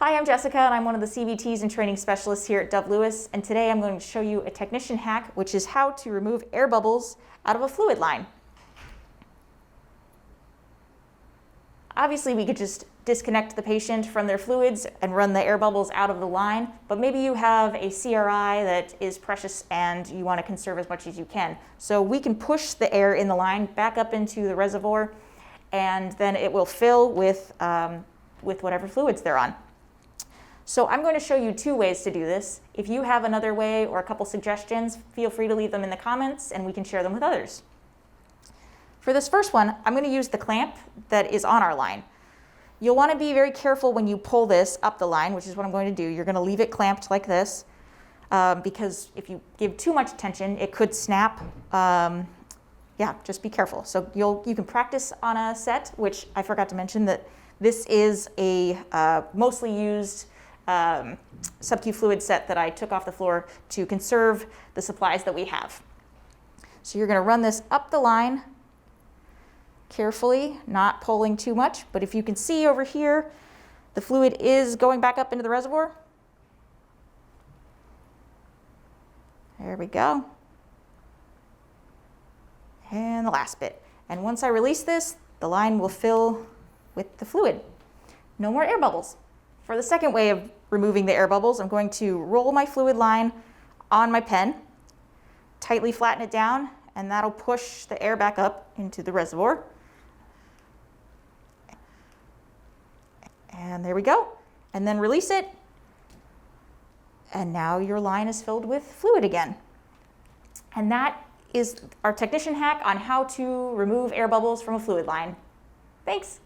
Hi, I'm Jessica, and I'm one of the CVTs and training specialists here at DoveLewis, and today I'm going to show you a technician hack, which is how to remove air bubbles out of a fluid line. Obviously, we could just disconnect the patient from their fluids and run the air bubbles out of the line, but maybe you have a CRI that is precious and you want to conserve as much as you can. So we can push the air in the line back up into the reservoir, and then it will fill with whatever fluids they're on. So I'm going to show you two ways to do this. If you have another way or a couple suggestions, feel free to leave them in the comments and we can share them with others. For this first one, I'm going to use the clamp that is on our line. You'll want to be very careful when you pull this up the line, which is what I'm going to do. You're going to leave it clamped like this because if you give too much tension, it could snap. Yeah, just be careful. So you can practice on a set, which I forgot to mention that this is a mostly used sub-Q fluid set that I took off the floor to conserve the supplies that we have. So you're going to run this up the line carefully, not pulling too much, but if you can see over here, the fluid is going back up into the reservoir. There we go. And the last bit. And once I release this, the line will fill with the fluid. No more air bubbles. For the second way of removing the air bubbles, I'm going to roll my fluid line on my pen, tightly flatten it down, and that'll push the air back up into the reservoir. And there we go. And then release it. And now your line is filled with fluid again. And that is our technician hack on how to remove air bubbles from a fluid line. Thanks.